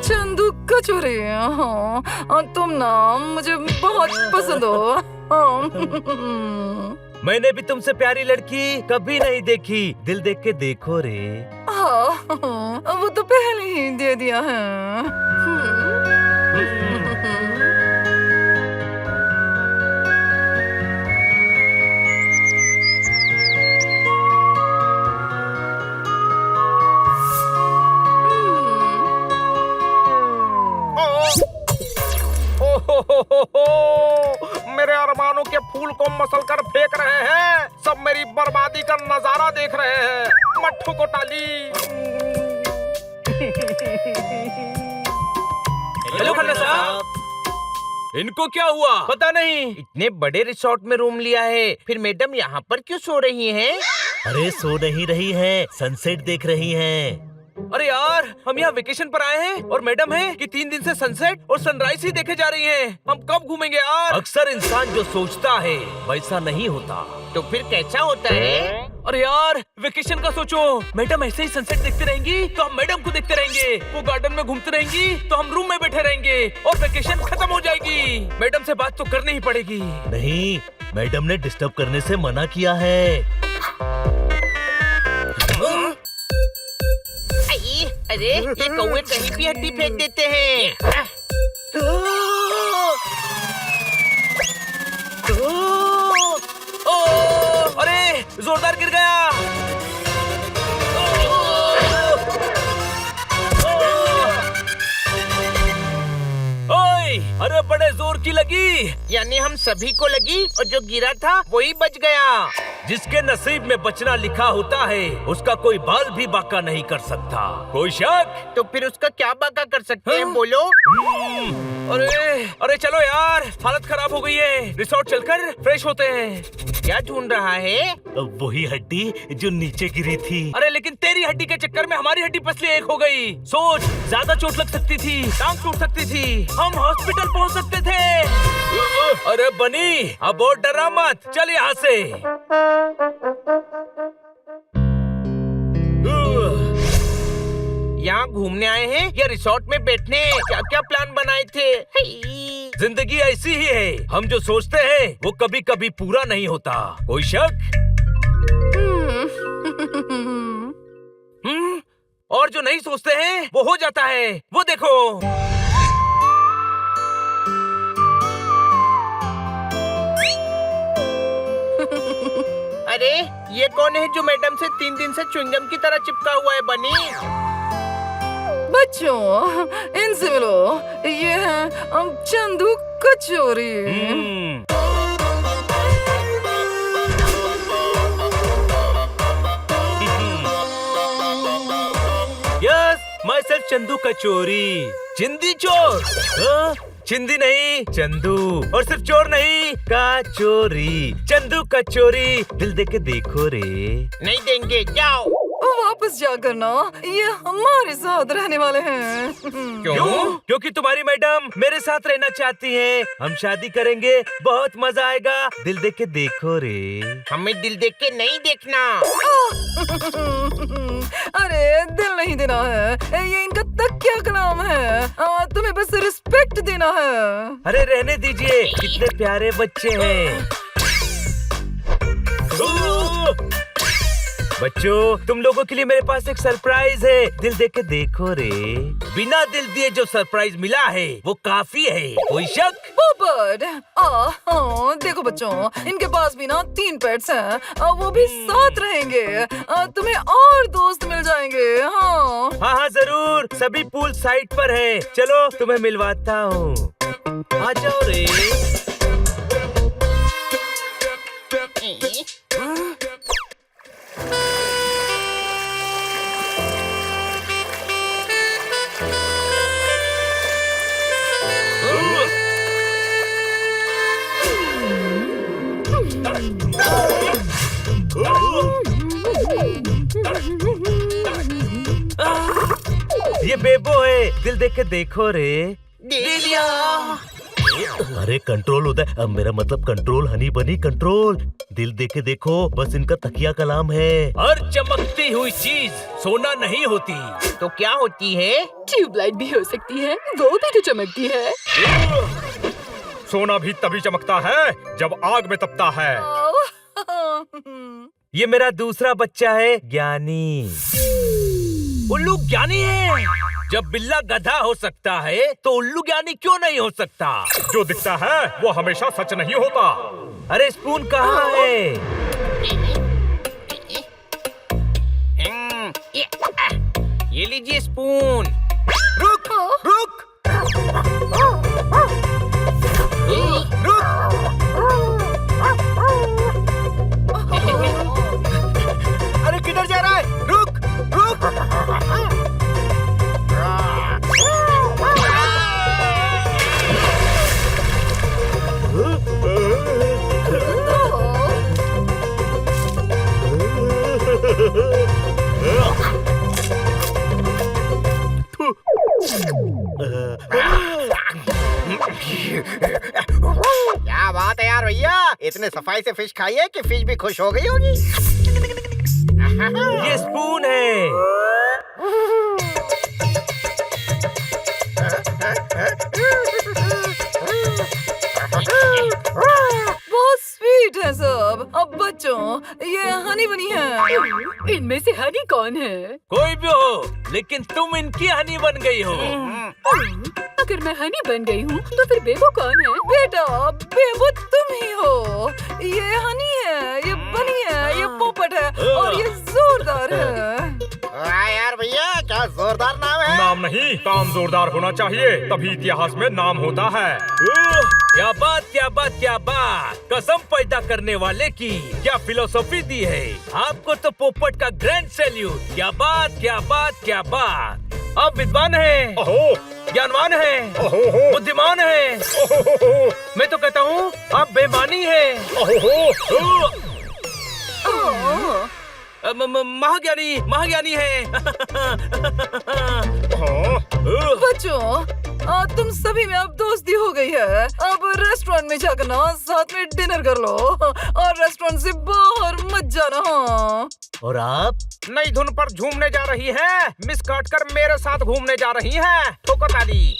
चंदू कचौरी, हाँ, तुम ना मुझे बहुत पसंद हो। मैंने भी तुमसे प्यारी लड़की कभी नहीं देखी, दिल देख के देखो रे। हाँ, वो तो पहले ही दे दिया है। मेरे अरमानों के फूल को मसल कर फेंक रहे हैं, सब मेरी बर्बादी का नजारा देख रहे हैं। मट्ठू को टाली। हेलो खन्ना साहब, इनको क्या हुआ? पता नहीं, इतने बड़े रिसोर्ट में रूम लिया है, फिर मैडम यहाँ पर क्यों सो रही हैं? अरे सो नहीं रही है, सनसेट देख रही हैं। अरे यार, हम यहाँ वेकेशन पर आए हैं और मैडम है कि 3 दिन से सनसेट और सनराइज ही देखे जा रही हैं। हम कब घूमेंगे यार? अक्सर इंसान जो सोचता है वैसा नहीं होता। तो फिर कैसा होता है? अरे यार, वेकेशन का सोचो। मैडम ऐसे ही सनसेट देखते रहेंगी तो हम मैडम को देखते रहेंगे, वो गार्डन में घूमते रहेंगी तो हम रूम में बैठे रहेंगे और वेकेशन खत्म हो जाएगी। मैडम से बात तो करनी ही पड़ेगी। नहीं, मैडम ने डिस्टर्ब करने से मना किया है। अरे ये कौवे कहीं भी हड्डी फेंक देते हैं। अरे जोरदार गिर गया। ओए, अरे बड़े जोर की लगी। यानी हम सभी को लगी और जो गिरा था वही बच गया। जिसके नसीब में बचना लिखा होता है उसका कोई बाल भी बांका नहीं कर सकता। कोई शक? तो फिर उसका क्या बाका कर सकते हैं, बोलो? अरे चलो यार, हालत खराब हो गई है, रिसोर्ट चलकर फ्रेश होते हैं। क्या ढूंढ रहा है? वही हड्डी जो नीचे गिरी थी। अरे लेकिन तेरी हड्डी के चक्कर में हमारी हड्डी पसली एक हो गई। सोच, ज्यादा चोट लग सकती थी, टांग टूट सकती थी, हम हॉस्पिटल पहुंच सकते थे। अरे बनी, अब और डरा मत, चल यहाँ से। यहाँ घूमने आए हैं या रिसोर्ट में बैठने? क्या क्या प्लान बनाए थे? जिंदगी ऐसी ही है, हम जो सोचते हैं वो कभी कभी पूरा नहीं होता। कोई शक? और जो नहीं सोचते हैं वो हो जाता है, वो देखो। अरे ये कौन है जो मैडम से 3 दिन से च्युइंगम की तरह चिपका हुआ है, बनी? बच्चों, इनसे मिलो, ये है चंदू कचौरी। यस, माय सेल्फ चंदू कचौरी। चिंदी चोर? चिंदी नहीं, चंदू। और सिर्फ चोर नहीं, कचौरी। चंदू कचौरी, दिल दे के देखो रे। नहीं देंगे, जाओ। वापस जा करना, ये हमारे साथ रहने वाले हैं। क्यों? क्योंकि तुम्हारी मैडम मेरे साथ रहना चाहती हैं। हम शादी करेंगे, बहुत मजा आएगा, दिल दे के देखो रे। हमें दिल देख के नहीं देखना। अरे दिल नहीं देना है, ये इनका तकिया का नाम है। तुम्हें बस रिस्पेक्ट देना है। अरे रहने दीजिए, कितने प्यारे बच्चे हैं। बच्चों, तुम लोगों के लिए मेरे पास एक सरप्राइज है, दिल दे के देखो रे। बिना दिल दिए जो सरप्राइज मिला है वो काफी है। कोई शक? पोपट, देखो बच्चों, इनके पास भी ना 3 पेट्स हैं, वो भी साथ रहेंगे। तुम्हें और दोस्त मिल जाएंगे। हाँ हाँ जरूर, सभी पूल साइड पर है। चलो तुम्हें मिलवाता हूँ, आ जाओ रे। ये बेबो है, दिल देख के देखो रे। दे दिया। अरे कंट्रोल होता है, अब मेरा मतलब कंट्रोल हनी बनी कंट्रोल। दिल देके देखो, बस इनका तकिया कलाम है। हर चमकती हुई चीज सोना नहीं होती। तो क्या होती है? ट्यूबलाइट भी हो सकती है, वो भी तो चमकती है। सोना भी तभी चमकता है जब आग में तपता है। ये मेरा दूसरा बच्चा है ज्ञानी। उल्लू ज्ञानी है। जब बिल्ला गधा हो सकता है तो उल्लू ज्ञानी क्यों नहीं हो सकता? जो दिखता है वो हमेशा सच नहीं होता। अरे स्पून कहाँ है? ये लीजिए स्पून। रुक रुक अरे किधर जा रहा है? रुक रुक। क्या बात है यार भैया, इतने सफाई से फिश खाई है कि फिश भी खुश हो गई होगी। ये स्पून है। बहुत स्वीट है सब। अब बच्चों, ये हनी बनी है। इनमें से हनी कौन है? कोई भी हो, लेकिन तुम इनकी हनी बन गई हो। अगर मैं हनी बन गई हूँ तो फिर बेबो कौन है? बेटा, बेबो तुम ही हो। ये हनी है, ये बनी है, ये पोपट है और ये जोरदार है। यार भैया, क्या जोरदार नाम है। नाम नहीं, काम जोरदार होना चाहिए, तभी इतिहास में नाम होता है। क्या बात क्या बात क्या बात। कसम पैदा करने वाले की क्या फिलोसॉफी दी है। आपको तो पोपट का ग्रैंड सैल्यूट। क्या बात क्या बात क्या बात। आप विद्वान हैं, ओहो ज्ञानवान हैं, ओहो बुद्धिमान हैं। ओहो मैं तो कहता हूँ आप बेमानी हैं। ओहो। महाज्ञानी महाज्ञानी है। बच्चों, तुम सभी में अब दोस्ती हो गई है। अब रेस्टोरेंट में जाकर ना साथ में डिनर कर लो और रेस्टोरेंट से बाहर मत जाना। और आप? नई धुन पर झूमने जा रही है। मिस काटकर मेरे साथ घूमने जा रही है। ठोकर ताली।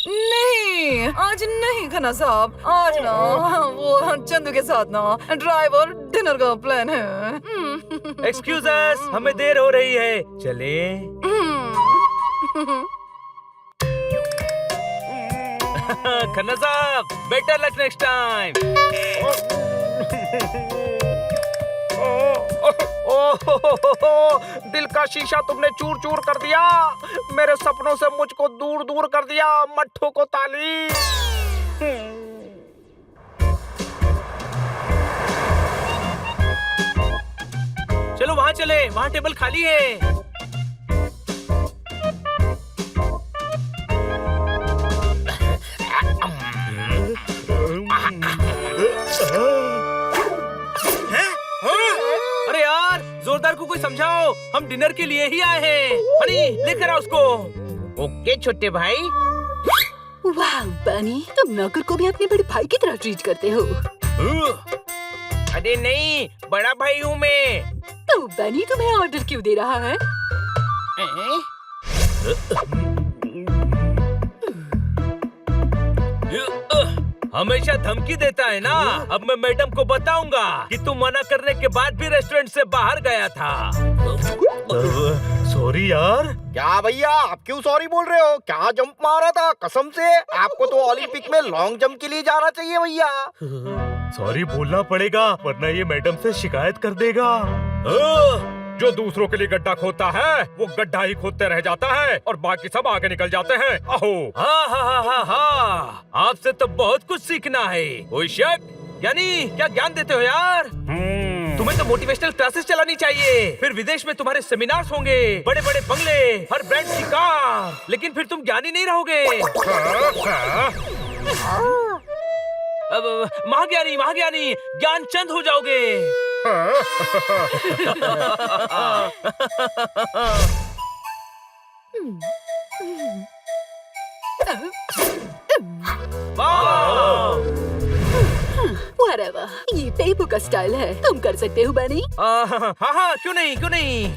नहीं, आज नहीं खन्ना साहब। आज ना वो चंदू के साथ ना ड्राइव और डिनर का प्लान है। एक्सक्यूज अस, हमें देर हो रही है, चले? खन्ना साहब, बेटर लक नेक्स्ट टाइम। दिल का शीशा तुमने चूर चूर कर दिया। मेरे सपनों से मुझको दूर दूर कर दिया। मट्ठों को ताली। चलो वहाँ चले, वहाँ टेबल खाली है। अरे यार, जोरदार को कोई समझाओ, हम डिनर के लिए ही आए हैं। हनी, लेकर आओ उसको। ओके छोटे भाई। वाह बनी, तुम नौकर को भी अपने बड़े भाई की तरह ट्रीट करते हो। अरे नहीं, बड़ा भाई हूँ मैं। तो बनी तुम्हें ऑर्डर क्यों दे रहा है? हमेशा धमकी देता है ना। अब मैं मैडम को बताऊंगा कि तुम मना करने के बाद भी रेस्टोरेंट से बाहर गया था। सॉरी यार। क्या भैया, आप क्यों सॉरी बोल रहे हो? क्या जंप मारा था कसम से। आपको तो ओलंपिक में लॉन्ग जंप के लिए जाना चाहिए भैया। सॉरी बोलना पड़ेगा, वरना ये मैडम से शिकायत कर देगा। जो दूसरों के लिए गड्ढा खोदता है वो गड्ढा ही खोदते रह जाता है और बाकी सब आगे निकल जाते हैं। अहो। हाँ हाँ हाँ हाँ हाँ, आपसे तो बहुत कुछ सीखना है। कोई शक? यानी क्या ज्ञान देते हो यार। तुम्हें तो मोटिवेशनल क्लासेस चलानी चाहिए। फिर विदेश में तुम्हारे सेमिनार्स होंगे, बड़े बड़े बंगले, हर ब्रांड की कार। लेकिन फिर तुम ज्ञानी नहीं रहोगे। अब महाज्ञानी महाज्ञानी ज्ञान चंद हो जाओगे। Whatever. ये पेपू का स्टाइल है, तुम कर सकते हो बनी। हाँ हाँ, क्यों नहीं क्यों नहीं।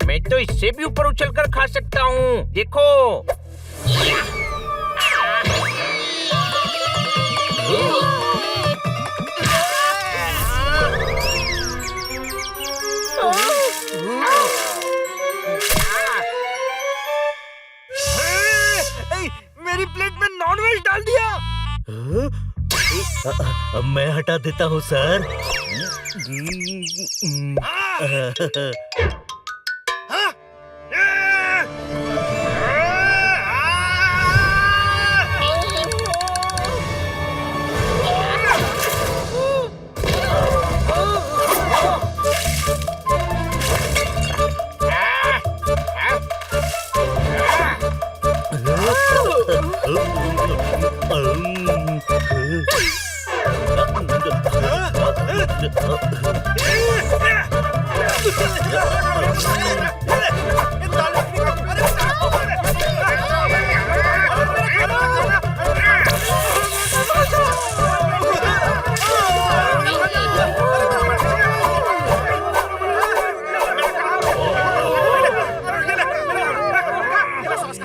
मैं तो इससे भी ऊपर उछलकर खा सकता हूँ, देखो। मेरी प्लेट में नॉनवेज डाल दिया। अब मैं हटा देता हूँ सर।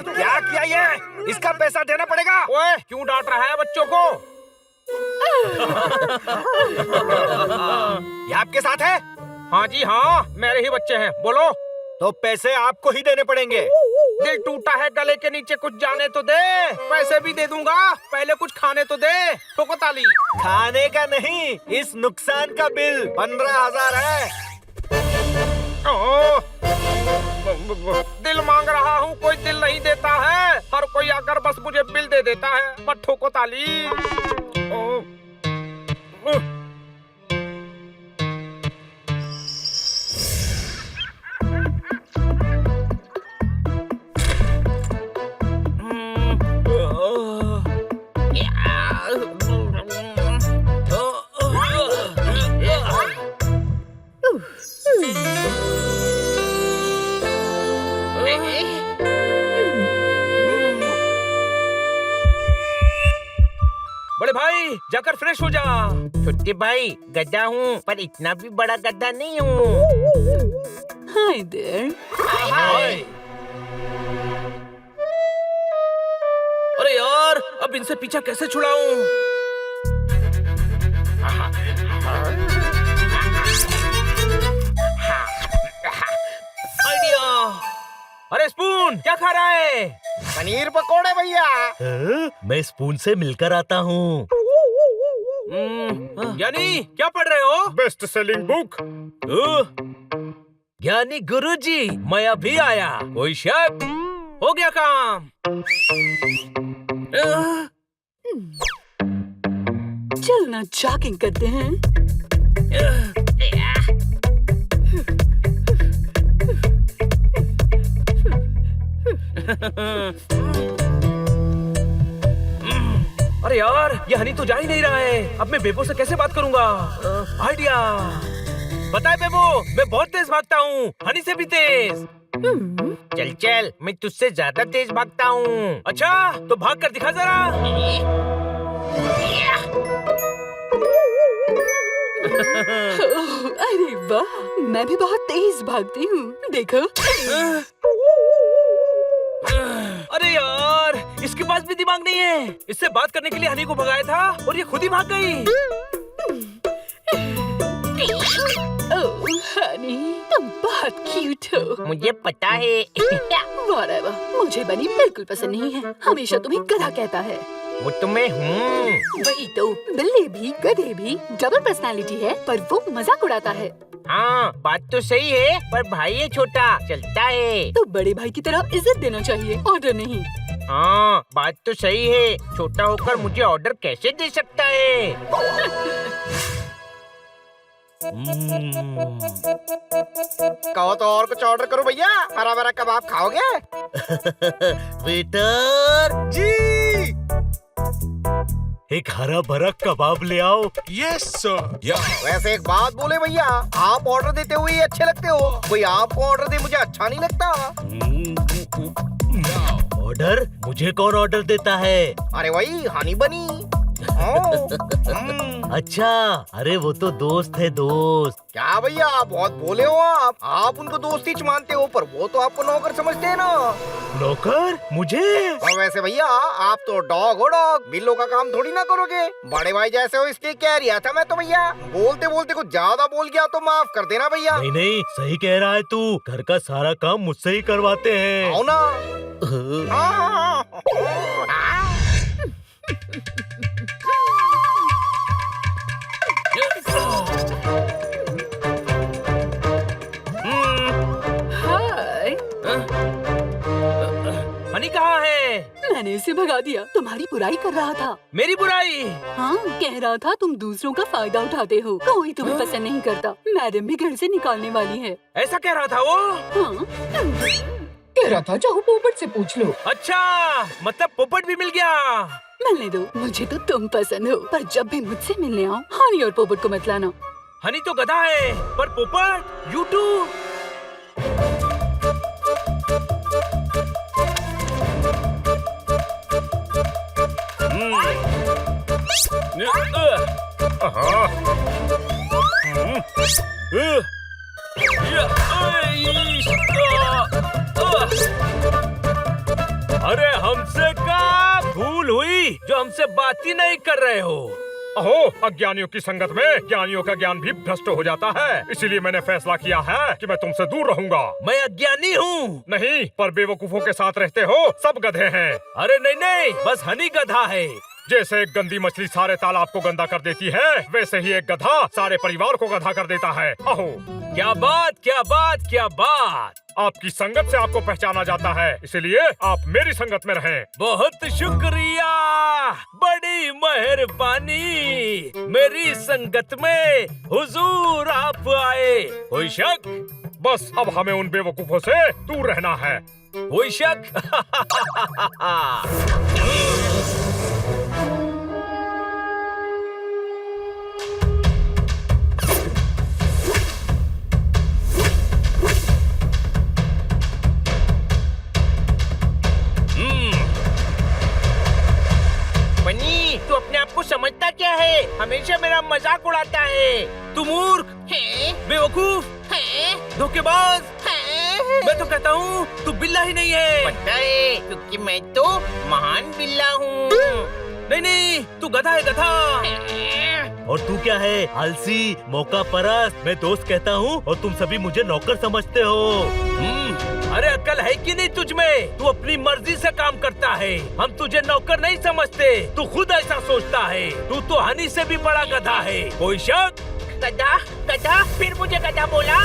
क्या किया ये? इसका पैसा देना पड़ेगा। ओए, क्यों डांट रहा है बच्चों को? ये आपके साथ है? हाँ जी हाँ, मेरे ही बच्चे हैं। बोलो। तो पैसे आपको ही देने पड़ेंगे। दिल टूटा है, गले के नीचे कुछ जाने तो दे। पैसे भी दे दूंगा, पहले कुछ खाने तो दे। ठोको ताली। खाने का नहीं, इस नुकसान का बिल 15,000 है। ओह, दिल मांग रहा हूँ, कोई दिल नहीं देता है। हर कोई आकर बस मुझे बिल दे देता है। मत ठोको ताली। ओह, बड़े भाई जाकर फ्रेश हो जा। छोटे भाई, गड्ढा हूँ पर इतना भी बड़ा गड्ढा नहीं हूँ। Hi there. हाय। अरे यार, अब इनसे पीछा कैसे छुड़ाऊं? आइडिया। अरे स्पून, क्या खा रहा है? पनीर पकोड़े भैया। मैं स्पून से मिलकर आता हूँ। यानी क्या पढ़ रहे हो? Best selling book. ज्ञानी गुरुजी, मैं अभी आया। कोई शक? हो गया काम। चलना जॉगिंग करते हैं। अरे यार, ये हनी तो जा ही नहीं रहा है। अब मैं बेबो से कैसे बात करूंगा? आइडिया। पता है बेबो, मैं बहुत तेज भागता हूँ, हनी से भी तेज। चल चल, मैं तुझसे ज्यादा तेज भागता हूँ। अच्छा, तो भाग कर दिखा जरा। अरे वाह, मैं भी बहुत तेज भागती हूँ, देखो। अरे यार, इसके पास भी दिमाग नहीं है। इससे बात करने के लिए हनी को भगाया था और ये खुद ही भाग गई। ओह हनी, तुम बहुत क्यूट हो। मुझे पता है। Whatever, मुझे बनी बिल्कुल पसंद नहीं है। हमेशा तुम्हें गधा कहता है। वो तो मैं हूँ। वही तो, बिल्ली भी गधे भी डबल पर्सनालिटी है, पर वो मजाक उड़ाता है। हाँ, बात तो सही है, पर भाई है छोटा, चलता है। तो बड़े भाई की तरह इज्जत देना चाहिए, ऑर्डर नहीं। हाँ, बात तो सही है। छोटा होकर मुझे ऑर्डर कैसे दे सकता है? कहो तो और कुछ ऑर्डर करो भैया। हरा भरा कबाब खाओगे? वेटर जी। एक हरा भरा कबाब ले आओ। वैसे एक बात बोले भैया, आप ऑर्डर देते हुए ही अच्छे लगते हो, कोई आपको ऑर्डर दे मुझे अच्छा नहीं लगता। ऑर्डर? मुझे कौन ऑर्डर देता है? अरे वही हनी बनी। अच्छा, अरे वो तो दोस्त है, दोस्त। क्या भैया बहुत बोले हो आप उनको दोस्ती च मानते हो, पर वो तो आपको नौकर समझते हैं ना। नौकर? मुझे? और वैसे भैया आप तो डॉग हो, डॉग बिल्लों का काम थोड़ी ना करोगे। बड़े भाई जैसे हो इसलिए कह रिया था मैं तो भैया। बोलते बोलते कुछ ज्यादा बोल गया तो माफ कर देना भैया। नहीं नहीं, सही कह रहा है तू। घर का सारा काम मुझसे ही करवाते हैं। आओ ना। हाय। हनी कहाँ है? मैंने इसे भगा दिया, तुम्हारी बुराई कर रहा था। मेरी बुराई? हाँ, कह रहा था तुम दूसरों का फायदा उठाते हो, कोई तुम्हें पसंद नहीं करता। मैडम भी घर से निकालने वाली है। ऐसा कह रहा था वो? हाँ, कह रहा था जाओ पोपट से पूछ लो। अच्छा, मतलब पोपट भी मिल गया। मिलने दो, मुझे तो तुम पसंद हो, पर जब भी मुझसे मिलने आओ हनी और पोपट को मत लाना। हनी तो गधा है, पर पोपट यूट्यूब। अरे हमसे का भूल हुई जो हमसे बात ही नहीं कर रहे हो। अहो, अज्ञानियों की संगत में ज्ञानियों का ज्ञान भी भ्रष्ट हो जाता है। इसीलिए मैंने फैसला किया है कि मैं तुमसे दूर रहूंगा। मैं अज्ञानी हूँ। नहीं, पर बेवकूफों के साथ रहते हो, सब गधे हैं। अरे नहीं नहीं, बस हनी गधा है। जैसे एक गंदी मछली सारे तालाब को गंदा कर देती है, वैसे ही एक गधा सारे परिवार को गधा कर देता है। अहो, क्या बात क्या बात क्या बात। आपकी संगत से आपको पहचाना जाता है, इसलिए आप मेरी संगत में रहें। बहुत शुक्रिया, बड़ी मेहरबानी। मेरी संगत में हुजूर आप आए। कोई शक? बस अब हमें उन बेवकूफों से दूर रहना है। कोई शक? बनी, तू अपने आप को समझता क्या है? हमेशा मेरा मजाक उड़ाता है। तू मूर्ख है, बेवकूफ है, धोखेबाज है। मैं तो कहता हूँ तू बिल्ला ही नहीं है। पता है, क्योंकि मैं तो महान बिल्ला हूँ। नहीं नहीं, तू गधा है, गधा। और तू क्या है? आलसी, मौका परस्त। मैं दोस्त कहता हूँ और तुम सभी मुझे नौकर समझते हो। अरे अक्ल है कि नहीं तुझ में? तू अपनी मर्जी से काम करता है, हम तुझे नौकर नहीं समझते। तू खुद ऐसा सोचता है। तू तो हनी से भी बड़ा गधा है। कोई शक? गधा गधा, फिर मुझे गधा बोला।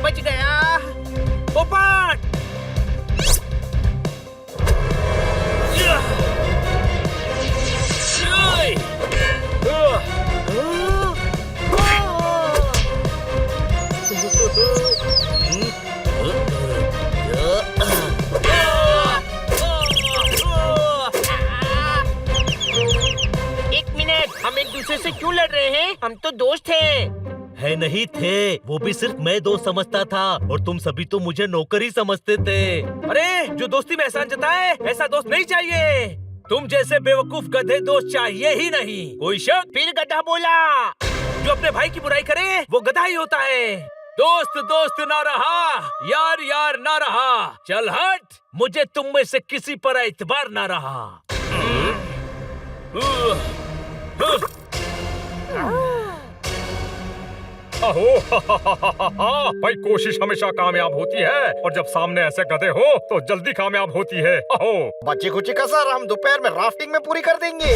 बच गया पोपट। एक मिनट, हम एक दूसरे से क्यों लड़ रहे हैं? हम तो दोस्त हैं। है नहीं थे, वो भी सिर्फ मैं दोस्त समझता था और तुम सभी तो मुझे नौकर ही समझते थे। अरे जो दोस्ती में एहसान जताए, ऐसा दोस्त नहीं चाहिए। तुम जैसे बेवकूफ गधे दोस्त चाहिए ही नहीं। कोई शक? फिर गधा बोला। जो अपने भाई की बुराई करे वो गधा ही होता है। दोस्त दोस्त ना रहा, यार यार ना रहा। चल हट, मुझे तुम में से किसी पर एतबार ना रहा। अहो, भाई कोशिश हमेशा कामयाब होती है और जब सामने ऐसे गधे हो तो जल्दी कामयाब होती है। अहो, बची खुची कसर हम दोपहर में राफ्टिंग में पूरी कर देंगे।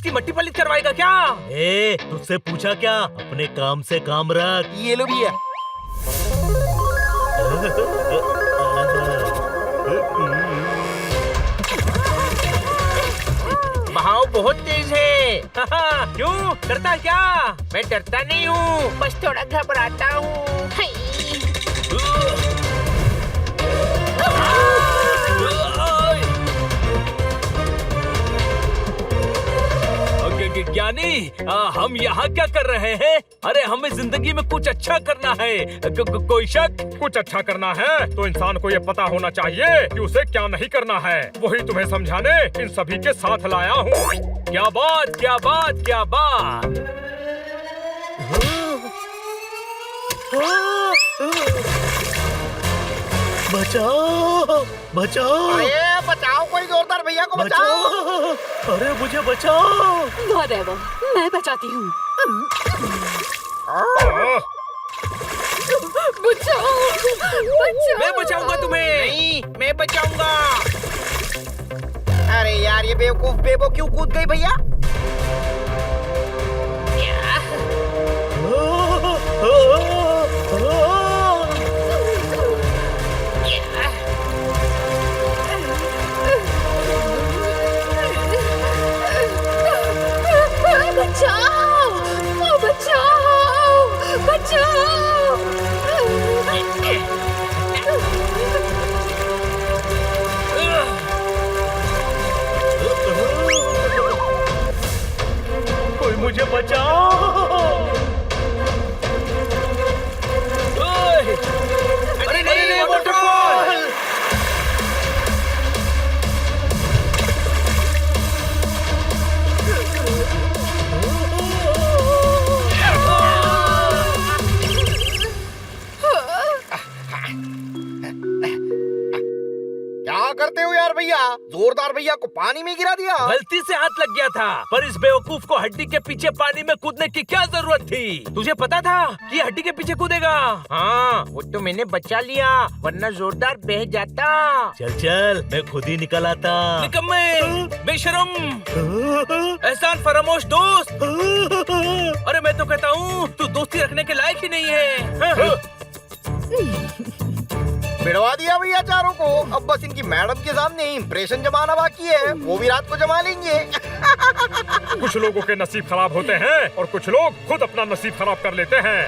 इसकी मट्टी पलित करवाएगा क्या? ए, तुझसे पूछा क्या? अपने काम से काम रख। ये लो भैया। बहाव बहुत तेज है। क्यों? डरता है क्या? मैं डरता नहीं हूँ, बस थोड़ा घबराता हूँ। हाय। ज्ञानी, हम यहाँ क्या कर रहे हैं? अरे हमें जिंदगी में कुछ अच्छा करना है। कोई शक? कुछ अच्छा करना है तो इंसान को ये पता होना चाहिए कि उसे क्या नहीं करना है। वही तुम्हें समझाने इन सभी के साथ लाया हूँ। क्या बात, क्या बात, क्या बात। बचाओ, बचाओ, अरे बचाओ, कोई जोरदार भैया को बचाओ। बचाओ। अरे मुझे बचाओ। Whatever, मैं बचाती हूँ। बचाओ, बचाओ। मैं बचाऊंगा तुम्हें। नहीं, मैं बचाऊंगा। अरे यार, ये बेवकूफ बेबो क्यों कूद गई भैया? बचाओ, बचाओ, बचाओ। कोई मुझे बचाओ। अरे नहीं, वाटरफॉल। क्या करते हो यार भैया? जोरदार भैया को पानी में गिरा दिया। गलती से हाथ लग गया था, पर इस बेवकूफ को हड्डी के पीछे पानी में कूदने की क्या जरूरत थी? तुझे पता था कि हड्डी के पीछे कूदेगा? हाँ, वो तो मैंने बचा लिया, वरना जोरदार बह जाता। चल चल, मैं खुद ही निकल आता। निकम्मे, बेशरम, एहसान फरामोश दोस्त। अरे मैं तो कहता हूँ तू दोस्ती रखने के लायक ही नहीं है। भिड़वा दिया भैया चारों को। अब बस इनकी मैडम के सामने इंप्रेशन जमाना बाकी है, वो भी रात को जमा लेंगे। कुछ लोगों के नसीब खराब होते हैं और कुछ लोग खुद अपना नसीब खराब कर लेते हैं।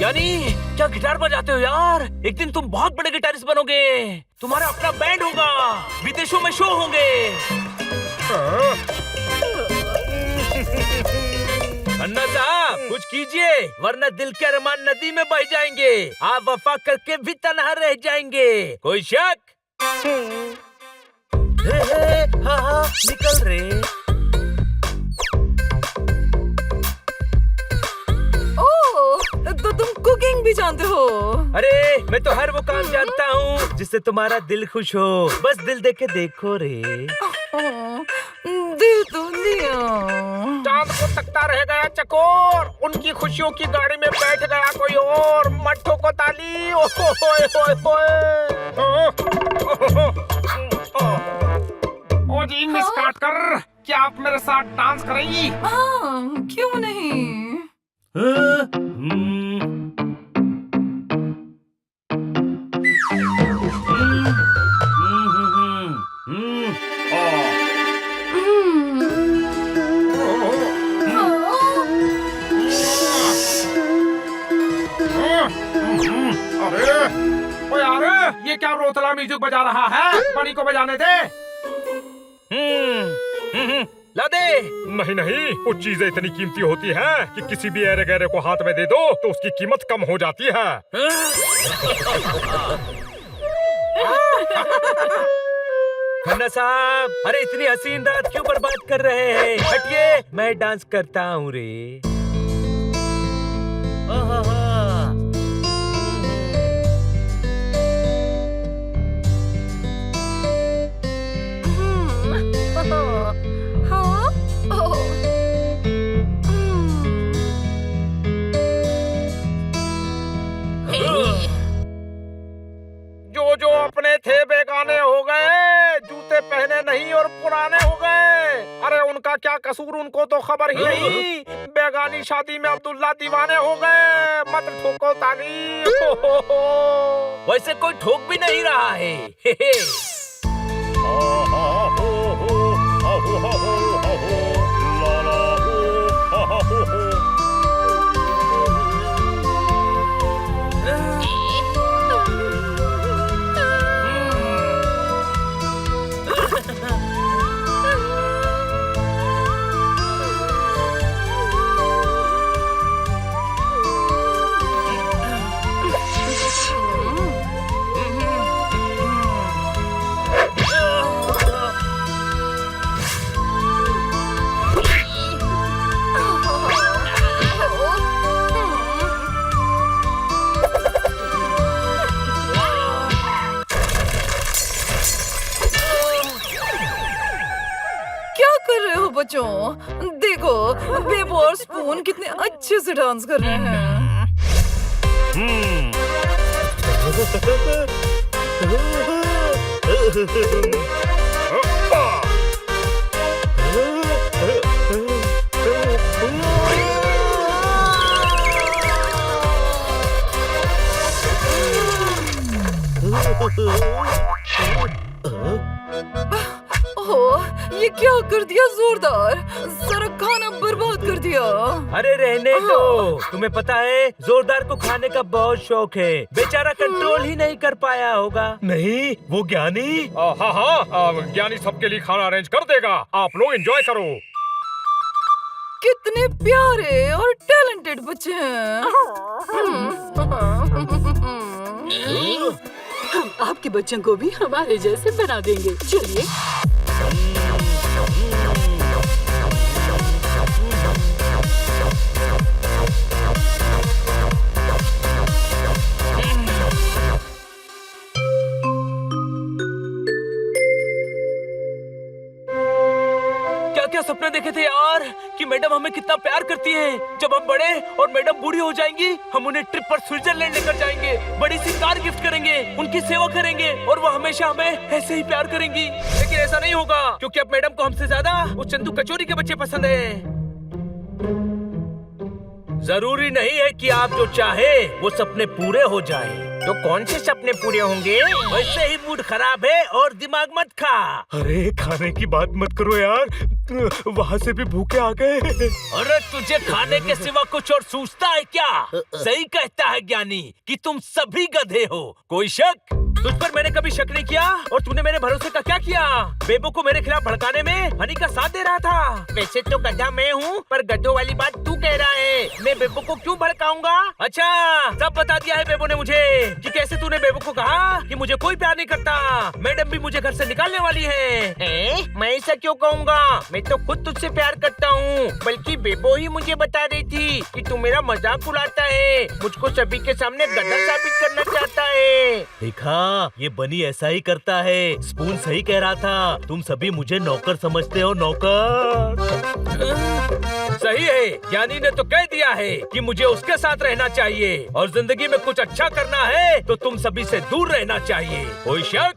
यानी क्या गिटार बजाते हो यार? एक दिन तुम बहुत बड़े गिटारिस्ट बनोगे। तुम्हारा अपना बैंड होगा, विदेशों में शो होंगे। अन्ना साहब कुछ कीजिए, वरना दिल के अरमान नदी में बह जाएंगे। आप वफा करके भी तनहा रह जाएंगे। कोई शक? हाँ, निकल रहे। तो तुम कुकिंग भी जानते हो? अरे मैं तो हर वो काम जानता हूँ जिससे तुम्हारा दिल खुश हो। बस दिल दे के देखो रे। दिल तो दिया। चांद को तकता रह गया चकोर, उनकी खुशियों की गाड़ी में बैठ गया कोई और। मट्ठों को ताली। ओ जी मिस काटकर, क्या आप मेरे साथ डांस करेंगी? हाँ, क्यों नहीं? अरे ये क्या रोतला म्यूजिक बजा रहा है? बड़ी को बजाने दे। ला दे। नहीं नहीं, कुछ चीजें इतनी कीमती होती हैं कि किसी भी ऐरे गैरे को हाथ में दे दो तो उसकी कीमत कम हो जाती है। खन्ना साहब, अरे इतनी हसीन रात क्यों बर्बाद कर रहे हैं? हटिए, मैं डांस करता हूँ रे। आहा। हाँ? ओह। जो जो अपने थे बेगाने हो गए, जूते पहने नहीं और पुराने हो गए। अरे उनका क्या कसूर, उनको तो खबर ही नहीं। बेगानी शादी में अब्दुल्ला दीवाने हो गए। मत ठोको ताली। वैसे कोई ठोक भी नहीं रहा है। बच्चों, देखो बेबो और स्पून कितने अच्छे से डांस कर रहे हैं। ओह, ये क्या कर दिया जोरदार, सारा खाना बर्बाद कर दिया। अरे रहने दो, तुम्हें पता है जोरदार को खाने का बहुत शौक है, बेचारा कंट्रोल ही नहीं कर पाया होगा। नहीं, वो ज्ञानी। हाँ हाँ, ज्ञानी सबके लिए खाना अरेंज कर देगा, आप लोग एंजॉय करो। कितने प्यारे और टैलेंटेड बच्चे हैं। हम आपके बच्चों को भी हमारे जैसे बना देंगे। चलिए। क्या सपने देखे थे यार कि मैडम हमें कितना प्यार करती हैं। जब हम बड़े और मैडम बूढ़ी हो जाएंगी, हम उन्हें ट्रिप पर स्विट्जरलैंड लेकर जाएंगे, बड़ी सी कार गिफ्ट करेंगे, उनकी सेवा करेंगे और वो हमेशा हमें ऐसे ही प्यार करेंगी। लेकिन ऐसा नहीं होगा, क्योंकि अब मैडम को हमसे ज्यादा उस चंदू कचौरी के बच्चे पसंद हैं। जरूरी नहीं है कि आप जो चाहे वो सपने पूरे हो जाए। तो कौन से सपने पूरे होंगे? वैसे ही मूड खराब है और दिमाग मत खा। अरे खाने की बात मत करो यार, वहाँ से भी भूखे आ गए। अरे तुझे खाने के सिवा कुछ और सूझता है क्या? सही कहता है ज्ञानी कि तुम सभी गधे हो। कोई शक? तुझ पर मैंने कभी शक नहीं किया और तूने मेरे भरोसे का क्या किया? बेबो को मेरे खिलाफ भड़काने में हनी का साथ दे रहा था। वैसे तो गधा मैं हूँ, पर गधों वाली बात तू कह रहा है। मैं बेबो को क्यों भड़काऊंगा? अच्छा, सब बता दिया है बेबो ने मुझे कि कैसे तूने बेबो को कहा कि मुझे कोई प्यार नहीं करता, मैडम भी मुझे घर से निकालने वाली है। मैं ऐसा क्यों कहूँगा? मैं तो खुद तुझसे प्यार करता हूँ, बल्कि बेबो ही मुझे बता रही थी कि तू मेरा मजाक उड़ाता है, मुझको सभी के सामने गधा साबित करना चाहता है। देखा, ये बनी ऐसा ही करता है। स्पून सही कह रहा था, तुम सभी मुझे नौकर समझते हो। नौकर सही है, ज्ञानी ने तो कह दिया है कि मुझे उसके साथ रहना चाहिए और जिंदगी में कुछ अच्छा करना है तो तुम सभी से दूर रहना चाहिए। कोई शक?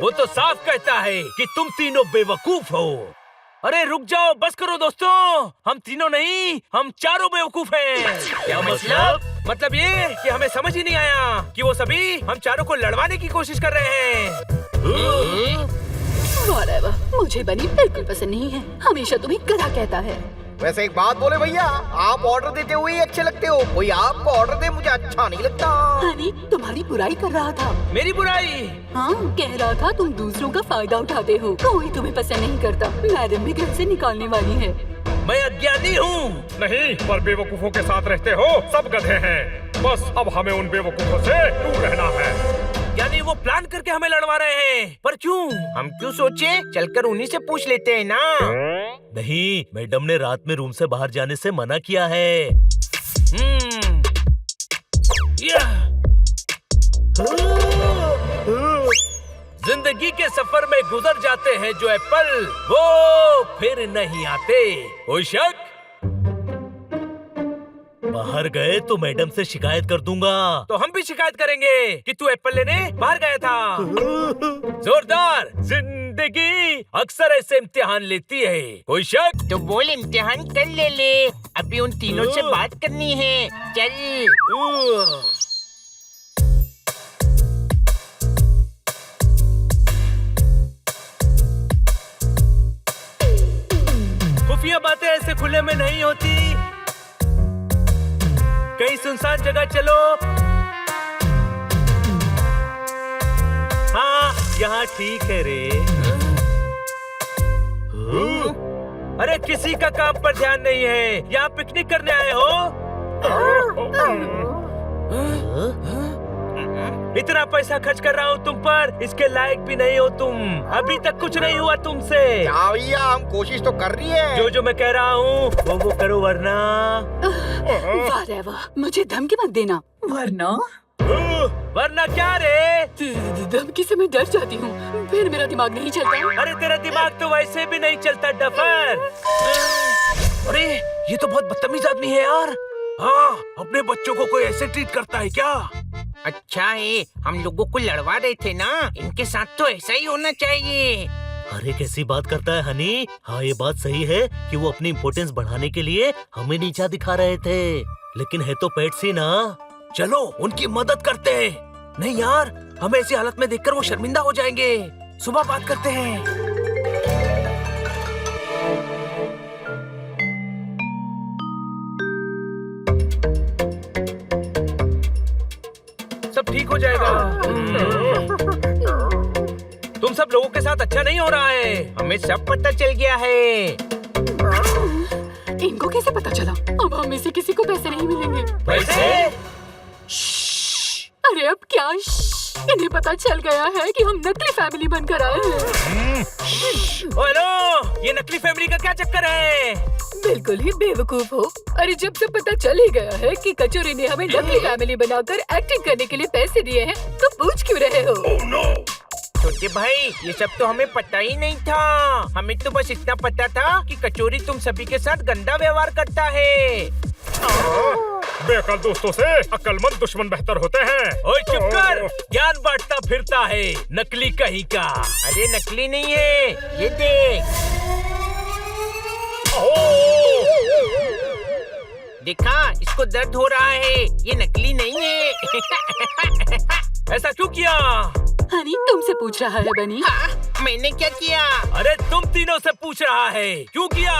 वो तो साफ कहता है कि तुम तीनों बेवकूफ हो। अरे रुक जाओ, बस करो दोस्तों, हम तीनों नहीं, हम चारों बेवकूफ हैं। क्या मतलब? मतलब ये कि हमें समझ ही नहीं आया कि वो सभी हम चारों को लड़वाने की कोशिश कर रहे हैं। Whatever, मुझे बनी बिल्कुल पसंद नहीं है, हमेशा तुम्हें गधा कहता है। वैसे एक बात बोले भैया, आप ऑर्डर देते हुए ही अच्छे लगते हो, कोई आपको ऑर्डर दे मुझे अच्छा नहीं लगता। हनी तुम्हारी बुराई कर रहा था। मेरी बुराई? हाँ, कह रहा था तुम दूसरों का फायदा उठाते हो, कोई तुम्हें पसंद नहीं करता, मैडम भी घर से निकालने वाली है। मैं अज्ञानी हूँ। नहीं, पर बेवकूफों के साथ रहते हो, सब गधे हैं। बस अब हमें उन बेवकूफों से दूर रहना है। यानी वो प्लान करके हमें लड़वा रहे हैं, पर क्यों? हम क्यों सोचे, चलकर उन्हीं से पूछ लेते हैं ना। नहीं, मैडम ने रात में रूम से बाहर जाने से मना किया है। जिंदगी के सफर में गुजर जाते हैं जो एप्पल, वो फिर नहीं आते। कोई शक? बाहर गए तो मैडम से शिकायत कर दूंगा। तो हम भी शिकायत करेंगे कि तू एप्पल लेने बाहर गया था। जोरदार। जिंदगी अक्सर ऐसे इम्तिहान लेती है। कोई शक? तो बोल इम्तिहान कर ले, अभी उन तीनों से बात करनी है। चल। खुफिया बातें ऐसे खुले में नहीं होती। कहीं सुनसान जगह चलो। हाँ, यहाँ ठीक है रे। अरे किसी का काम पर ध्यान नहीं है, यहाँ पिकनिक करने आए हो? इतना पैसा खर्च कर रहा हूँ तुम पर, इसके लायक भी नहीं हो तुम। अभी तक कुछ नहीं हुआ तुमसे। क्या भैया, हम कोशिश तो कर रही है। जो मैं कह रहा हूँ वो करो, वरना वाह रे वाह, मुझे धमकी मत देना। वरना क्या रे? धमकी से मैं डर जाती हूँ, फिर मेरा दिमाग नहीं चलता। अरे तेरा दिमाग तो वैसे भी नहीं चलता डफर। अरे ये तो बहुत बदतमीज आदमी है यार। हाँ, अपने बच्चों को कोई ऐसे ट्रीट करता है क्या? अच्छा है, हम लोगों को लड़वा रहे थे ना, इनके साथ तो ऐसा ही होना चाहिए। अरे कैसी बात करता है हनी। हाँ, ये बात सही है कि वो अपनी इम्पोर्टेंस बढ़ाने के लिए हमें नीचा दिखा रहे थे, लेकिन है तो पेट्स ही ना। चलो उनकी मदद करते हैं। नहीं यार, हमें ऐसी हालत में देखकर वो शर्मिंदा हो जाएंगे। सुबह बात करते हैं। सब ठीक हो जाएगा। तुम सब लोगों के साथ अच्छा नहीं हो रहा है, हमें सब पता चल गया है। इनको कैसे पता चला? अब हम में से किसी को पैसे नहीं मिलेंगे। पैसे? अरे अब क्या? इन्हें पता चल गया है कि हम नकली फैमिली बनकर आए हैं। हेलो, ये नकली फैमिली का क्या चक्कर है? बिल्कुल ही बेवकूफ हो। अरे जब से पता चल ही गया है कि कचोरी ने हमें नकली फैमिली बनाकर एक्टिंग करने के लिए पैसे दिए हैं, तो पूछ क्यों रहे हो? छोटे भाई, ये सब तो हमें पता ही नहीं था। हमें तो बस इतना पता था कि कचोरी तुम सभी के साथ गंदा व्यवहार करता है। बेअकल दोस्तों से अक्लमंद दुश्मन बेहतर होते हैं। ओए चुप कर, ज्ञान बांटता फिरता है, नकली कहीं का। अरे नकली नहीं है, ये देख। देखा, इसको दर्द हो रहा है, ये नकली नहीं है। ऐसा क्यों किया? हनी तुमसे पूछ रहा है बनी। मैंने क्या किया? अरे तुम तीनों से पूछ रहा है, क्यों किया?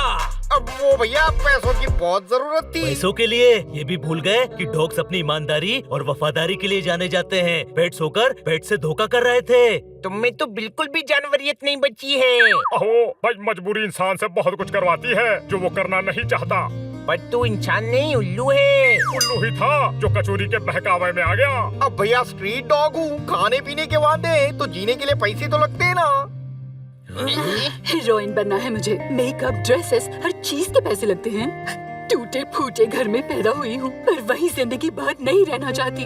अब वो भैया, पैसों की बहुत जरूरत थी। पैसों के लिए? ये भी भूल गए कि डॉग्स अपनी ईमानदारी और वफादारी के लिए जाने जाते हैं। पेट्स होकर पेट से धोखा कर रहे थे। तुम में तो बिल्कुल भी जानवरियत नहीं बची है। अहो भाई, मजबूरी इंसान से बहुत कुछ करवाती है जो वो करना नहीं चाहता। पर तू इंसान नहीं, उल्लू है। उल्लू ही था जो कचोरी के बहकावे में आ गया। अब भैया स्ट्रीट डॉग हूँ, खाने पीने के वादे हैं, तो जीने के लिए पैसे तो लगते हैं ना। हीरोइन बनना है मुझे। मेकअप, ड्रेसेस, हर चीज के पैसे लगते हैं। टूटे फूटे घर में पैदा हुई हूँ, पर वही जिंदगी भर नहीं रहना चाहती।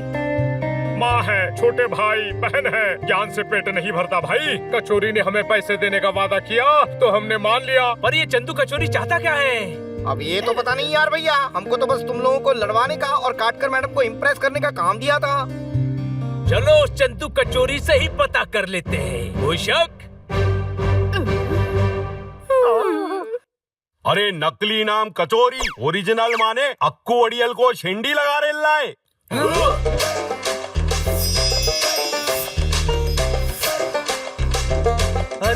माँ है, छोटे भाई बहन है, ज्ञान से पेट नहीं भरता भाई। कचोरी ने हमें पैसे देने का वादा किया तो हमने मान लिया। पर ये चंदू कचोरी चाहता क्या है? अब ये तो पता नहीं यार भैया, हमको तो बस तुम लोगों को लड़वाने का और काटकर मैडम को इम्प्रेस करने का काम दिया था। चलो उस चंदू कचोरी से ही पता कर लेते हैं। कोई शक? अरे नकली नाम कचोरी, ओरिजिनल माने अक्कू अड़ियल को छिंडी लगा रे लाए।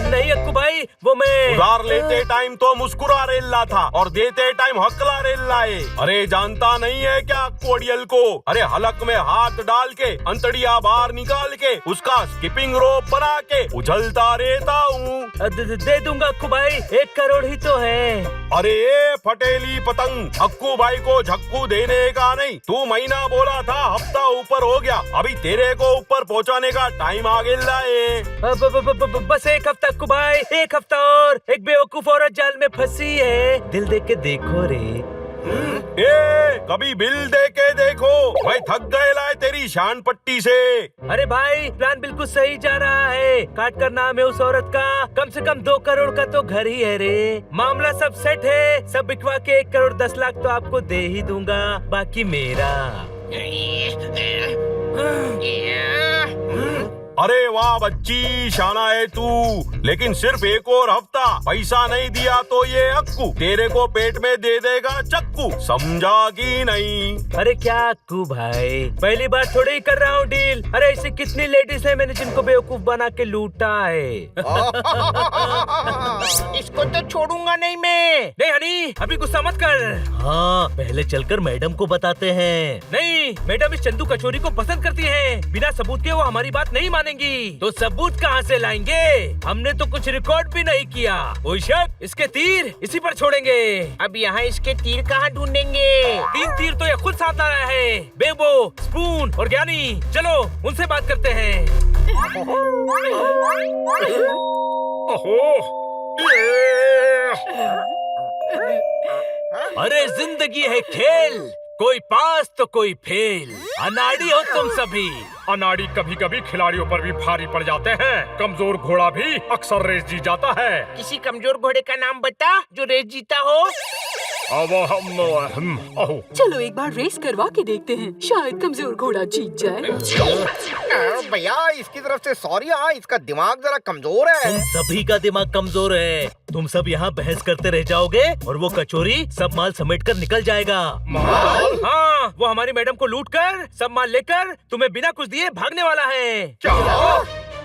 नहीं अक्कू भाई, वो मैं उधार लेते टाइम तो मुस्कुरा रेल्ला था और देते टाइम हकला रेल्ला है। अरे जानता नहीं है क्या अक्कू अड़ियल को? अरे हलक में हाथ डाल के अंतड़िया बाहर निकाल के उसका स्किपिंग रोप बना के उछलता रहता हूँ। दे दूंगा अक्कू भाई, 1 करोड़ ही तो है। अरे ये फटेली पतंग, अक्कू भाई को झक्कू देने का नहीं, तू महीना बोला था, हफ्ता ऊपर हो गया, अभी तेरे को ऊपर पहुंचाने का टाइम आ गया है। बस एक हफ्ता अक्कू भाई, एक हफ्ता और। एक बेवकूफ औरत जाल में फंसी है, दिल दे के देखो रे। कभी बिल दे के देखो, मैं थक गए लाए तेरी शान पट्टी से। अरे भाई, प्लान बिल्कुल सही जा रहा है। काट कर नाम है उस औरत का, कम से कम 2 करोड़ का तो घर ही है रे। मामला सब सेट है, सब बिकवा के 1 करोड़ 10 लाख तो आपको दे ही दूंगा, बाकी मेरा। अरे वाह बच्ची, शाना है तू, लेकिन सिर्फ 1 और हफ्ता। पैसा नहीं दिया तो ये अक्कू तेरे को पेट में दे देगा चक्कू, समझा कि नहीं? अरे क्या अक्कू भाई, पहली बार थोड़ी ही कर रहा हूँ डील। अरे ऐसी कितनी लेडीज है मैंने जिनको बेवकूफ बना के लूटा है। इसको तो छोड़ूंगा नहीं मैं। नहीं हनी, अभी गुस्सा मत कर। हाँ, पहले चलकर मैडम को बताते हैं। नहीं, मैडम इस चंदू कचोरी को पसंद करती हैं। बिना सबूत के वो हमारी बात नहीं मानेंगी। तो सबूत कहाँ से लाएंगे? हमने तो कुछ रिकॉर्ड भी नहीं किया। कोई शक, इसके तीर इसी पर छोड़ेंगे। अब यहाँ इसके तीर कहाँ ढूंढेंगे? 3 तीर तो ये खुद साथ ला रहा है, बेबो, स्पून और ज्ञानी। चलो उनसे बात करते हैं। अरे जिंदगी है खेल, कोई पास तो कोई फेल। अनाड़ी हो तुम सभी। अनाड़ी कभी कभी खिलाड़ियों पर भी भारी पड़ जाते हैं। कमजोर घोड़ा भी अक्सर रेस जीत जाता है। किसी कमजोर घोड़े का नाम बता जो रेस जीता हो। चलो एक बार रेस करवा के देखते हैं, शायद कमजोर घोड़ा जीत जाए। भैया इसकी तरफ से सॉरी, हाँ इसका दिमाग जरा कमजोर है। तुम सभी का दिमाग कमजोर है। तुम सब यहाँ बहस करते रह जाओगे और वो कचोरी सब माल समेट कर निकल जाएगा। माल? हाँ, वो हमारी मैडम को लूट कर सब माल लेकर तुम्हें बिना कुछ दिए भागने वाला है। क्या?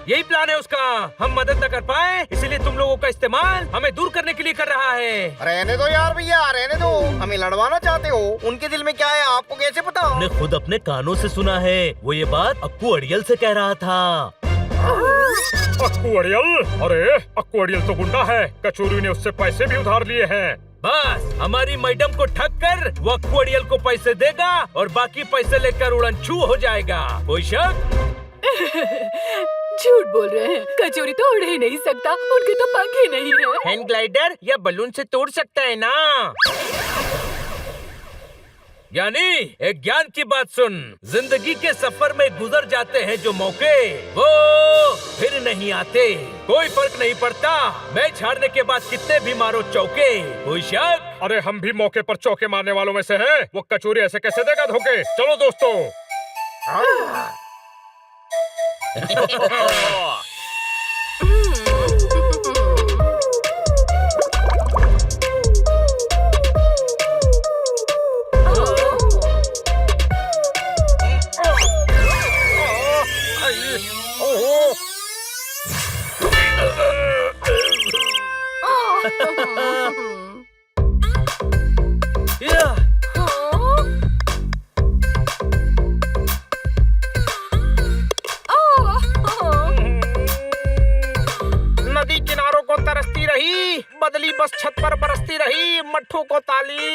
यही प्लान है उसका। हम मदद न कर पाए, इसीलिए तुम लोगों का इस्तेमाल हमें दूर करने के लिए कर रहा है। रहने दो यार भैया, रहने दो। हमें लड़वाना चाहते हो? उनके दिल में क्या है आपको कैसे पता? हमने खुद अपने कानों से सुना है। वो ये बात अक्कू अड़ियल से कह रहा था। अक्कू अड़ियल? अरे अक्कू अड़ियल तो गुंडा है, कचोरी ने उससे पैसे भी उधार लिए हैं। बस हमारी मैडम को ठग कर वो अक्कू अड़ियल को पैसे देगा और बाकी पैसे लेकर उड़न छू हो जाएगा। कोई शक? झूठ बोल रहे हैं, कचोरी तो उड़ ही नहीं सकता, उनके तो पंख ही नहीं है। हैंड ग्लाइडर या बलून से तोड़ सकता है ना। यानी एक ज्ञान की बात सुन, जिंदगी के सफर में गुजर जाते हैं जो मौके, वो फिर नहीं आते। कोई फर्क नहीं पड़ता मैच हारने के बाद कितने भी मारो चौके। कोई शक? अरे हम भी मौके पर चौके मारने वालों में से हैं। वो कचोरी ऐसे कैसे देगा धोखे? चलो दोस्तों। नदी किनारों को तरसती रही, बदली बस छत पर बरसती रही, मट्ठू को ताली।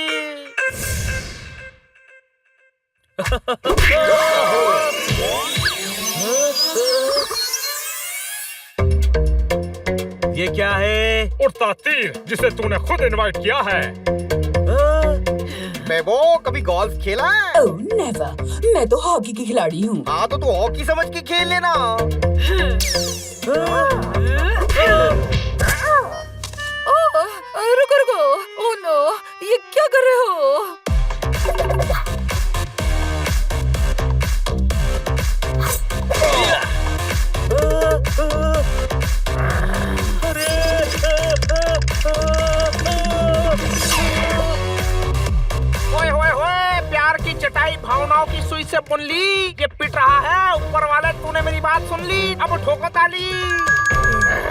ये क्या है? उड़ता तीर, जिसे तूने खुद इनवाइट किया है। बेबो कभी गोल्फ खेला है? ओह नेवर, मैं तो हॉकी की खिलाड़ी हूँ। हाँ तो तू हॉकी समझ के खेल लेना। रुको रुको, ओह नो, ये क्या कर रहे हो? ओए होए होए, प्यार की चटाई भावनाओं की सुई से बुन ली। ये पिट रहा है, ऊपर वाले तूने मेरी बात सुन ली, अब ठोको ताली।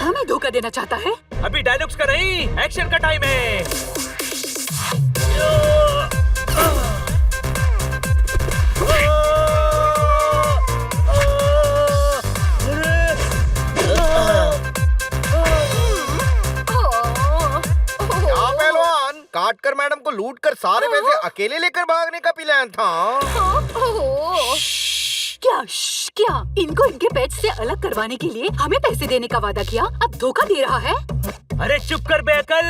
हमें धोखा देना चाहता है। अभी डायलॉग्स का नहीं, एक्शन का टाइम है। क्या पहलवान, काट कर मैडम को लूट कर सारे पैसे अकेले लेकर भागने का प्लान था। क्या इनको इनके पेट से अलग करवाने के लिए हमें पैसे देने का वादा किया, अब धोखा दे रहा है? अरे चुप कर बेअकल।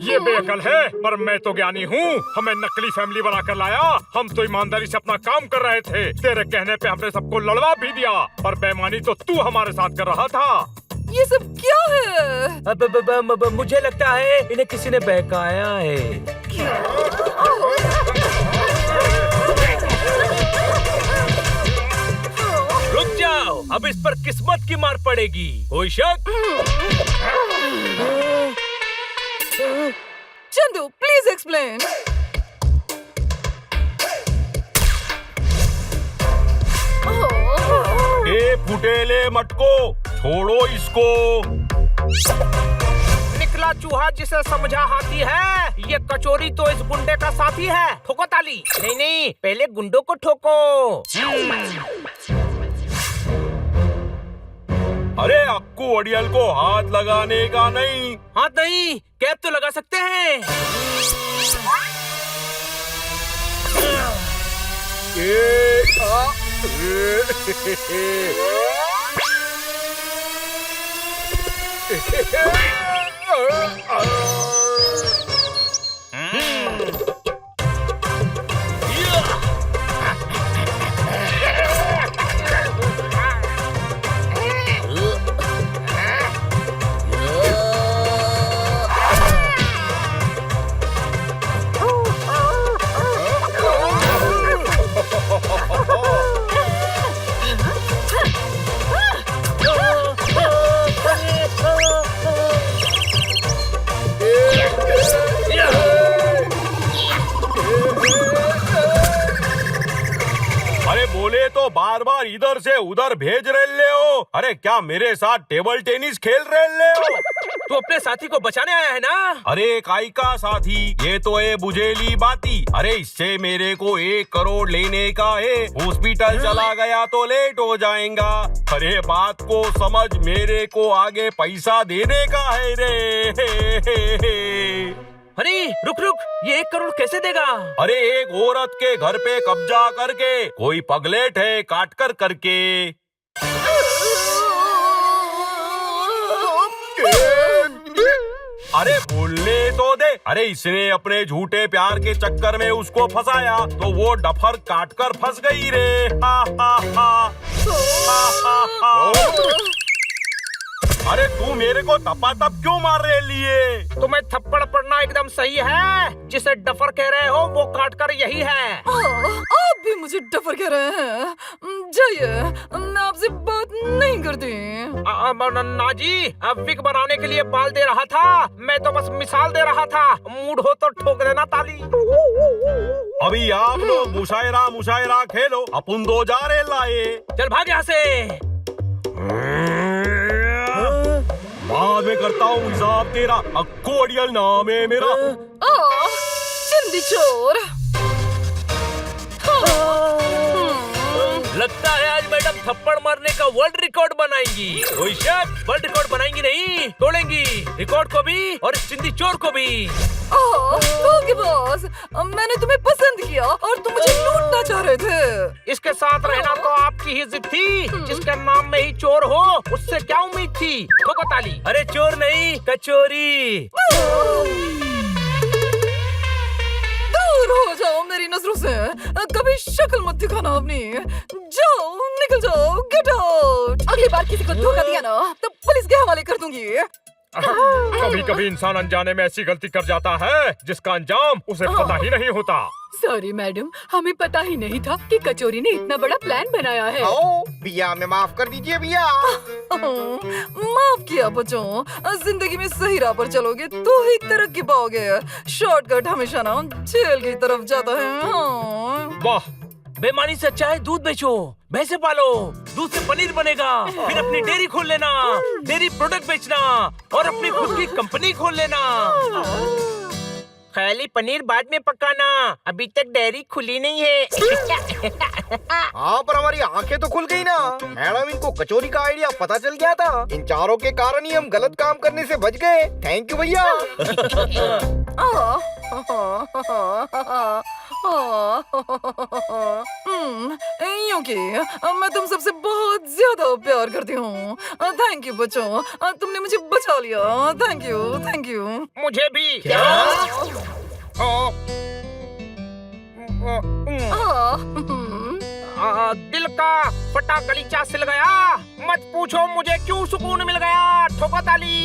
ये बेअकल है, पर मैं तो ज्ञानी हूँ। हमें नकली फैमिली बना कर लाया। हम तो ईमानदारी से अपना काम कर रहे थे। तेरे कहने पे हमने सबको लड़वा भी दिया, पर बेईमानी तो तू हमारे साथ कर रहा था। ये सब क्या है? अब मुझे लगता है इन्हें किसी ने बहकाया है। रुक जाओ, अब इस पर किस्मत की मार पड़ेगी। कोई शक? Chandu please explain. ए फुटेले मटको, छोड़ो इसको। निकला चूहा जिसे समझा हाथी है। ये कचोरी तो इस गुंडे का साथी है। ठोको ताली। नहीं, पहले गुंडों को ठोको। अरे अक्कू अड़ियल को हाथ लगाने का नहीं। हाथ नहीं, कैप तो लगा सकते हैं। बोले तो बार बार इधर से उधर भेज रहे हो। अरे क्या मेरे साथ टेबल टेनिस खेल रहे हो? तू अपने साथी को बचाने आया है ना? अरे काई का साथी, ये तो है बुझेली बाती। अरे इससे मेरे को 1 करोड़ लेने का है। हॉस्पिटल चला गया तो लेट हो जाएगा। अरे बात को समझ, मेरे को आगे पैसा देने का है रे। अरे रुक, ये 1 करोड़ कैसे देगा? अरे एक औरत के घर पे कब्जा करके कोई पगलेट है काट कर करके। अरे बोलने तो दे। अरे इसने अपने झूठे प्यार के चक्कर में उसको फंसाया तो वो डफर काट कर फंस गई रे। हा हा हा हा हा हा। अरे तू मेरे को तपा-तप क्यों मार रहे लिए? तुम्हें थप्पड़ पड़ना एकदम सही है। जिसे डफर कह रहे हो वो काट कर यही है। आप भी मुझे डफर कह रहे हैं? जाइए, मैं आपसे बात नहीं करती। ना जी, विग बनाने के लिए बाल दे रहा था। मैं तो बस मिसाल दे रहा था। मूड हो तो ठोक देना ताली। अभी आप लोग मुशायरा खेलो, अपन 2 जा रहे लाए। चल भाग यहाँ से। बाद में करता हूँ हिसाब तेरा। अक्कू अड़ियल नाम है मेरा। चिंदी चोर। लगता है आज मैडम थप्पड़ मारने का वर्ल्ड रिकॉर्ड बनाएंगी। कोई शक? वर्ल्ड रिकॉर्ड बनाएंगी नहीं, तोड़ेंगी रिकॉर्ड को भी और इस चिंदी चोर को भी। ओके बॉस, मैंने तुम्हें पसंद किया और तुम मुझे लूटना चाह रहे थे। इसके साथ रहना तो आपकी ही जिद थी। जिसके नाम में ही चोर हो, उससे क्या उम्मीद थी? ठोको ताली। अरे चोर नहीं, कचोरी। दूर हो जाओ मेरी नजरों से। कभी शक्ल मत दिखाना अपनी। जाओ, निकल जाओ, गेट आउट। अगली बार किसी को धोखा दिया ना तो पुलिस के हवाले कर दूंगी। कभी कभी इंसान अनजाने में ऐसी गलती कर जाता है जिसका अंजाम उसे पता ही नहीं होता। सॉरी मैडम, हमें पता ही नहीं था कि कचोरी ने इतना बड़ा प्लान बनाया है। भैया, हमें माफ कर दीजिए भैया। माफ किया बच्चों। जिंदगी में सही राह पर चलोगे तो ही तरक्की पाओगे। शॉर्टकट हमेशा ना जेल की तरफ जाता है। वाह, बेईमानी से अच्छा है दूध बेचो, भैंसे पालो, दूध से पनीर बनेगा, फिर अपनी डेयरी खोल लेना, डेयरी प्रोडक्ट बेचना और अपनी खुद की कंपनी खोल लेना। ख्याली पनीर बाद में पकाना, अभी तक डेयरी खुली नहीं है। हाँ पर हमारी आंखें तो खुल गई ना मैडम, इनको कचौरी का आइडिया पता चल गया था। इन चारों के कारण ही हम गलत काम करने से बच गए। थैंक यू भैया। यूकी मैं तुम सबसे बहुत ज्यादा प्यार करती हूँ। थैंक यू बच्चों, तुमने मुझे बचा लिया। Thank you, thank you. मुझे भी। दिल का फटा गलीचा सिल गया, मत पूछो मुझे क्यों सुकून मिल गया। ठोको ताली।